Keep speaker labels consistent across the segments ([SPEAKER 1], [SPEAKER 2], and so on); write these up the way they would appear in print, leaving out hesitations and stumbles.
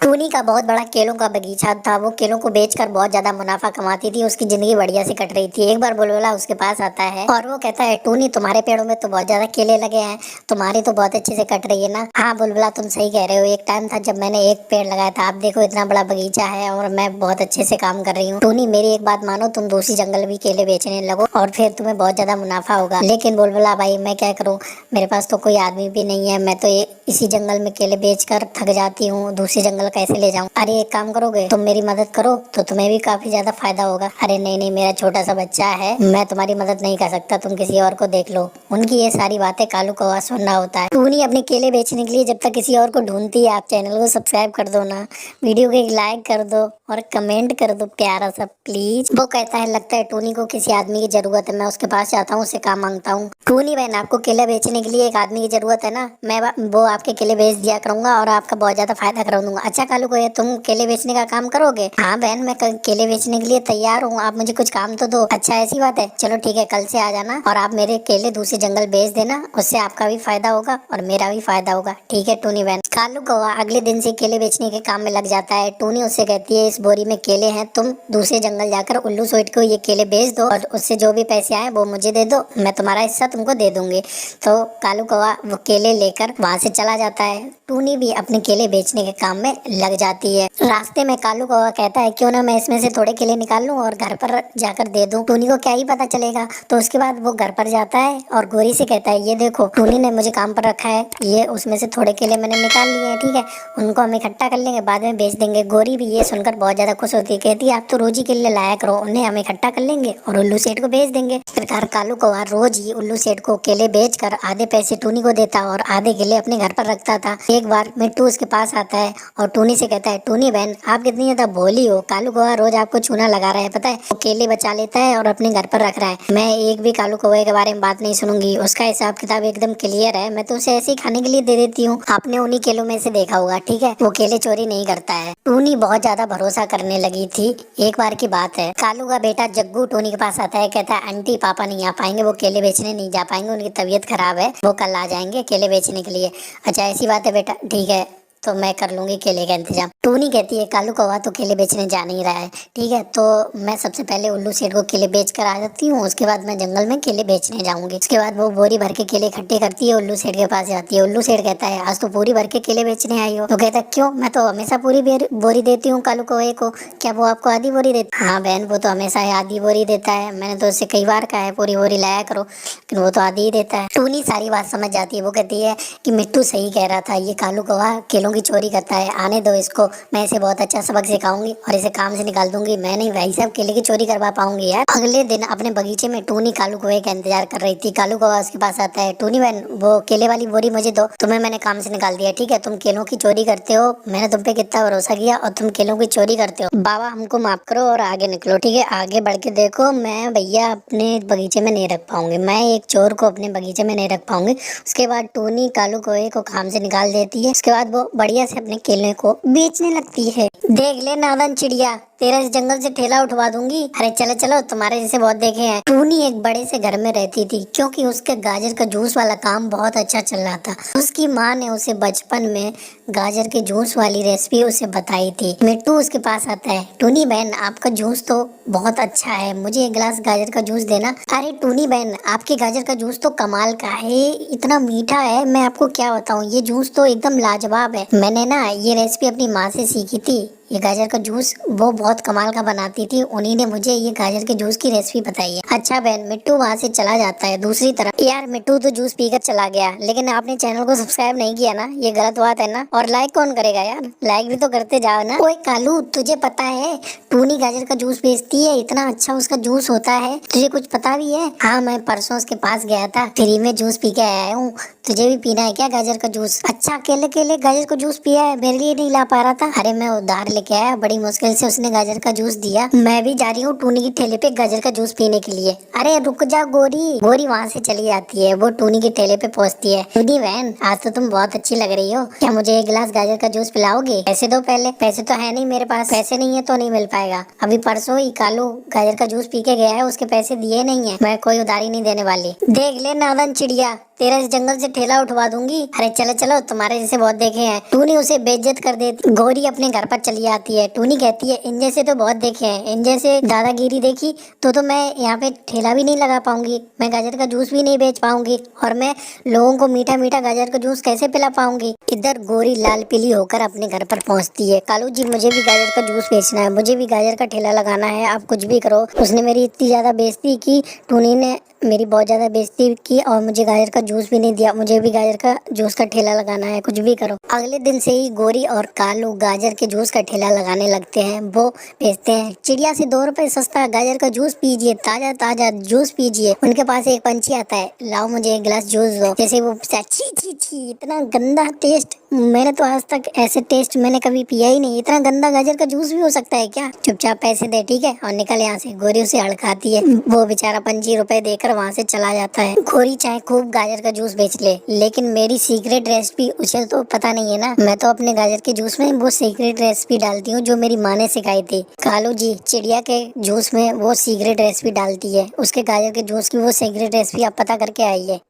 [SPEAKER 1] टूनी का बहुत बड़ा केलों का बगीचा था। वो केलों को बेचकर बहुत ज्यादा मुनाफा कमाती थी। उसकी जिंदगी बढ़िया से कट रही थी। एक बार बुलबुला उसके पास आता है और वो कहता है, टूनी तुम्हारे पेड़ों में तो बहुत ज्यादा केले लगे हैं, तुम्हारी तो बहुत अच्छे से कट रही है ना। हाँ बुलबुला, तुम सही कह रहे हो। एक टाइम था जब मैंने एक पेड़ लगाया था, आप देखो इतना बड़ा बगीचा है और मैं बहुत अच्छे से काम कर रही हूँ। टूनी मेरी एक बात मानो, तुम दूसरी जंगल भी केले बेचने लगो और फिर तुम्हें बहुत ज्यादा मुनाफा होगा। लेकिन बुलबुला भाई, मैं क्या करूँ, मेरे पास तो कोई आदमी भी नहीं है। मैं तो इसी जंगल में केले बेचकर थक जाती हूँ, दूसरी जंगल कैसे ले जाऊँ। अरे एक काम करोगे, तुम मेरी मदद करो तो तुम्हें भी काफी ज्यादा फायदा होगा। अरे नहीं नहीं, मेरा छोटा सा बच्चा है, मैं तुम्हारी मदद नहीं कर सकता, तुम किसी और को देख लो। उनकी ये सारी बातें कालू कौवा सुन रहा होता है। टूनी अपने केले बेचने के लिए जब तक किसी और को ढूंढती है, आप चैनल को सब्सक्राइब कर दो ना, वीडियो को एक लाइक कर दो और कमेंट कर दो प्यारा सा प्लीज। वो कहता है, लगता है टूनी को किसी आदमी की जरूरत है, मैं उसके पास जाता हूँ, उससे काम मांगता हूँ। टूनी बहन, आपको केले बेचने के लिए एक आदमी की जरूरत है ना, वो आपके केले बेच दिया करूंगा और आपका बहुत ज्यादा फायदा करा दूंगा। अच्छा कालू को, ये तुम केले बेचने का काम करोगे? हाँ बहन, मैं केले बेचने के लिए तैयार हूँ, आप मुझे कुछ काम तो दो। अच्छा ऐसी बात है, चलो ठीक है, कल से आ जाना और आप मेरे केले दूसरे जंगल बेच देना, उससे आपका भी फायदा होगा और मेरा भी फायदा होगा। ठीक है टूनी बहन। कालू कौवा अगले दिन से केले बेचने के काम में लग जाता है। टूनी उससे कहती है, इस बोरी में केले हैं, तुम दूसरे जंगल जाकर उल्लू सेठ को ये केले बेच दो और उससे जो भी पैसे आए वो मुझे दे दो, मैं तुम्हारा हिस्सा तुमको दे दूंगी। तो कालू कौवा वो केले लेकर वहां से चला जाता है। टूनी भी अपने केले बेचने के काम में लग जाती है। रास्ते में कालू कौवा कहता है, क्यों ना मैं इसमें से थोड़े केले निकाल लूं और घर पर जाकर दे दूं, टूनी को क्या ही पता चलेगा। तो उसके बाद वो घर पर जाता है और गोरी से कहता है, ये देखो टूनी ने मुझे काम पर रखा है, ये उसमें से थोड़े केले मैंने निकाल लिए हैं, ठीक है, उनको हम इकट्ठा कर लेंगे, बाद में बेच देंगे। गोरी भी ये सुनकर बहुत ज्यादा खुश होती है, कहती है, आप तो रोज ही केले लाया करो, उन्हें हम इकट्ठा कर लेंगे और उल्लू सेठ को बेच देंगे। इस प्रकार कालू कौवा रोज ही उल्लू सेठ को केले बेचकर आधे पैसे टूनी को देता और आधे केले अपने घर पर रखता था। एक बार मिट्टू उसके पास आता है और टूनी से कहता है, टूनी बहन आप कितनी ज्यादा भोली हो, कालू कौवा रोज आपको चूना लगा रहा है, पता है, वो केले बचा लेता है और अपने घर पर रख रहा है। मैं एक भी कालू कौवे के बारे में बात नहीं सुनूंगी, उसका हिसाब किताब एकदम क्लियर है, मैं तो उसे ऐसे ही खाने के लिए दे देती हूँ। आपने उन्हीं केलों में से देखा होगा, ठीक है, वो केले चोरी नहीं करता है। टूनी बहुत ज्यादा भरोसा करने लगी थी। एक बार की बात है, कालू का बेटा जग्गू टूनी के पास आता है, कहता है, आंटी पापा नहीं आ पाएंगे, वो केले बेचने नहीं जा पाएंगे, उनकी तबीयत खराब है, वो कल आ जाएंगे केले बेचने के लिए। अच्छा ऐसी बात है बेटा, ठीक है, तो मैं कर लूंगी केले का इंतजाम। टूनी कहती है, कालू कौवा तो केले बेचने जा नहीं रहा है, ठीक है, तो मैं सबसे पहले उल्लू सेठ को केले बेच कर आ जाती हूँ, उसके बाद मैं जंगल में केले बेचने जाऊंगी। उसके बाद वो बोरी भर के केले इकट्ठे करती है, उल्लू सेठ के पास जाती है। उल्लू सेठ कहता है, आज तो पूरी भर के केले बेचने आई हो? तो कहता है, क्यों, मैं तो हमेशा पूरी बोरी देती हूँ कालू कौवे को, क्या वो आपको आधी बोरी देता? हाँ बहन, वो तो हमेशा आधी बोरी देता है, मैंने तो उससे कई बार कहा है पूरी बोरी लाया करो, लेकिन वो तो आधी ही देता है। टूनी सारी बात समझ जाती है। वो कहती है कि मिट्टू सही कह रहा था, ये कालू कौवा केलों की चोरी करता है, आने दो इसको, मैं इसे बहुत अच्छा सबक सिखाऊंगी और इसे काम से निकाल दूंगी। मैं नहीं भाई साहब केले की चोरी करवा पाऊंगी यार। अगले दिन अपने बगीचे में टूनी कालू कौवे का इंतजार कर रही थी। कालू कौवा उसके पास आता है, टूनी बहन वो केले वाली बोरी मुझे दो, तुम्हें मैंने काम से निकाल दिया, ठीक है, तुम केलों की चोरी करते हो, मैंने तुम पे कितना भरोसा किया और तुम केलों की चोरी करते हो। बाबा हमको माफ करो और आगे निकलो, ठीक है, आगे बढ़ के देखो, मैं भैया अपने बगीचे में नहीं रख पाऊंगी, मैं एक चोर को अपने बगीचे में नहीं रख पाऊंगी। उसके बाद टूनी कालू कौवे को काम से निकाल देती है। उसके बाद वो बढ़िया से अपने केले को बेचने लगती है। देख ले नादान चिड़िया, तेरा इस जंगल से ठेला उठवा दूंगी। अरे चलो चलो, तुम्हारे जैसे बहुत देखे हैं। टूनी एक बड़े से घर में रहती थी, क्योंकि उसके गाजर का जूस वाला काम बहुत अच्छा चल रहा था। उसकी माँ ने उसे बचपन में गाजर के जूस वाली रेसिपी उसे बताई थी। मिट्टू उसके पास आता है, टूनी बहन आपका जूस तो बहुत अच्छा है, मुझे एक गिलास गाजर का जूस देना। अरे टूनी बहन, आपके गाजर का जूस तो कमाल का है, इतना मीठा है, मैं आपको क्या बताऊं, ये जूस तो एकदम लाजवाब है। मैंने ना ये रेसिपी अपनी माँ से सीखी थी, ये गाजर का जूस वो बहुत कमाल का बनाती थी, उन्हीं ने मुझे ये गाजर के जूस की रेसिपी बताई है। अच्छा बहन, मिट्टू वहाँ से चला जाता है दूसरी तरफ। यार मिट्टू तो जूस पीकर चला गया, लेकिन आपने चैनल को सब्सक्राइब नहीं किया ना, ये गलत बात है ना, और लाइक कौन करेगा यार, लाइक भी तो करते जाओ ना। ओए कालू, तुझे पता है टूनी गाजर का जूस बेचती है, इतना अच्छा उसका जूस होता है, तुझे कुछ पता भी है? हाँ मैं परसों उसके पास गया था, फ्री में जूस पी के आया हूँ, तुझे भी पीना है क्या गाजर का जूस? अच्छा अकेले अकेले गाजर का जूस पिया है, मेरे लिए नहीं ला पा रहा था? अरे मैं उधार लेके आया, बड़ी मुश्किल से उसने गाजर का जूस दिया, मैं भी जा रही हूँ टूनी की ठेले पे गाजर का जूस पीने के लिए। अरे रुक जा गोरी। गोरी वहाँ से चली जाती है, वो टूनी के ठेले पे पहुँचती है। टूनी बहन आज तो तुम बहुत अच्छी लग रही हो, क्या मुझे एक गिलास गाजर का जूस पिलाओगे? पैसे दो पहले। पैसे तो है नहीं मेरे पास, पैसे नहीं है तो नहीं मिल पाएगा, अभी परसों ही कालू गाजर का जूस पी के गया है, उसके पैसे दिए नहीं है, मैं कोई उधारी नहीं देने वाली। देख ले नादान चिड़िया, तेरा इस जंगल से ठेला उठवा दूंगी। अरे चलो चलो, तुम्हारे जैसे बहुत देखे हैं। टूनी उसे बेइज्जत कर देती। गौरी अपने घर पर चली आती है। टूनी कहती है इन जैसे तो बहुत देखे हैं, इन जैसे दादागिरी देखी तो मैं यहाँ पे ठेला भी नहीं लगा पाऊंगी, मैं गाजर का जूस भी नहीं बेच पाऊंगी, और मैं लोगों को मीठा मीठा गाजर का जूस कैसे पिला पाऊंगी। इधर गौरी लाल पीली होकर अपने घर पर पहुंचती है। कालू जी मुझे भी गाजर का जूस बेचना है, मुझे भी गाजर का ठेला लगाना है, आप कुछ भी करो। उसने मेरी इतनी ज्यादा बेइज्जती की, टूनी ने मेरी बहुत ज्यादा बेइज्जती की और मुझे गाजर का जूस भी नहीं दिया। मुझे भी गाजर का जूस का ठेला लगाना है, कुछ भी करो। अगले दिन से ही गौरी और कालू गाजर के जूस का ठेला लगाने लगते हैं। वो बेचते हैं चिड़िया से 2 रुपए सस्ता गाजर का जूस पीजिए, ताजा ताजा जूस पीजिए। उनके पास एक पंछी आता है, लाओ मुझे एक गिलास जूस दो। जैसे वो छी छी छी, इतना गंदा टेस्ट, मैंने तो आज तक ऐसे टेस्ट मैंने कभी पिया ही नहीं। इतना गंदा गाजर का जूस भी हो सकता है क्या? चुपचाप पैसे दे, ठीक है, और निकल यहाँ से। गौरी उसे हड़काती है। वो बेचारा पंछी रुपए देकर वहाँ से चला जाता है। गौरी चाहे खूब गाजर का जूस बेच ले, लेकिन मेरी सीक्रेट रेसिपी उसे तो पता नहीं है ना। मैं तो अपने गाजर के जूस में वो सीक्रेट रेसिपी डालती हूँ जो मेरी माँ ने सिखाई थी। कालू जी चिड़िया के जूस में वो सीक्रेट रेसिपी डालती है, उसके गाजर के जूस की वो सीक्रेट रेसिपी आप पता करके आइए।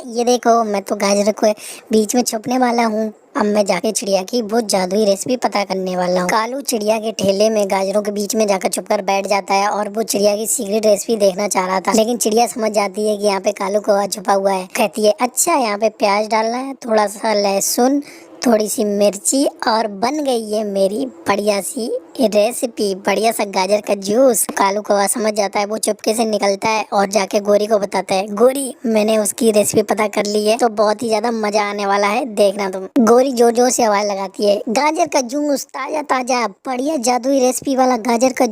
[SPEAKER 1] ये देखो, मैं तो गाजर को बीच में छुपने वाला हूँ। अब मैं जाके चिड़िया की बहुत जादुई रेसिपी पता करने वाला हूँ। कालू चिड़िया के ठेले में गाजरों के बीच में जाकर छुपकर बैठ जाता है और वो चिड़िया की सीक्रेट रेसिपी देखना चाह रहा था, लेकिन चिड़िया समझ जाती है कि यहाँ पे कालू कौवा छुपा हुआ है। कहती है अच्छा यहाँ पे प्याज डालना है, थोड़ा सा लहसुन, थोड़ी सी मिर्ची, और बन गई है मेरी बढ़िया सी रेसिपी, बढ़िया सा गाजर का जूस। कालू कौवा समझ जाता है, वो चुपके से निकलता है और जाके गौरी को बताता है, गौरी मैंने उसकी रेसिपी पता कर ली है, तो बहुत ही ज्यादा मजा आने वाला है, देखना तुम। गौरी जोर जोर से आवाज लगाती है, गाजर का जूस, ताजा ताजा बढ़िया जादुई रेसिपी वाला गाजर का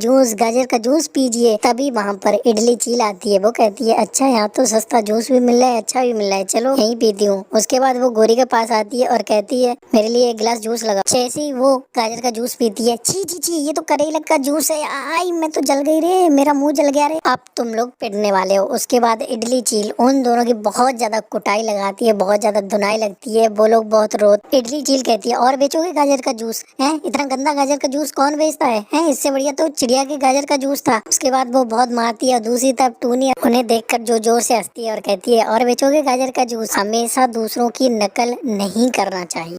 [SPEAKER 1] जूस पीजिए। तभी वहाँ पर इडली चील आती है। वो कहती है अच्छा यहाँ तो सस्ता जूस भी मिल रहा है, अच्छा भी मिल रहा है, चलो यही पीती हूँ। उसके बाद वो गौरी के पास आती है और कहती है मेरे लिए एक गिलास जूस लगा। जैसे ही वो गाजर का जूस पीती है, छी छी छी, ये तो करेला का जूस है, आई मैं तो जल गई रे, मेरा मुंह जल गया रे, अब तुम लोग पिटने वाले हो। उसके बाद इडली चील उन दोनों की बहुत ज्यादा कुटाई लगाती है, बहुत ज्यादा धुनाई लगती है, वो लोग बहुत रोते। इडली चील कहती है और बेचोगे गाजर का जूस? है इतना गंदा गाजर का जूस कौन बेचता है? इससे बढ़िया तो चिड़िया के गाजर का जूस था। उसके बाद वो बहुत मारती है। दूसरी तरफ टूनी उन्हें देखकर जो जोर से हंसती है और कहती है और बेचोगे गाजर का जूस? हमेशा दूसरों की नकल नहीं करना चाहिए।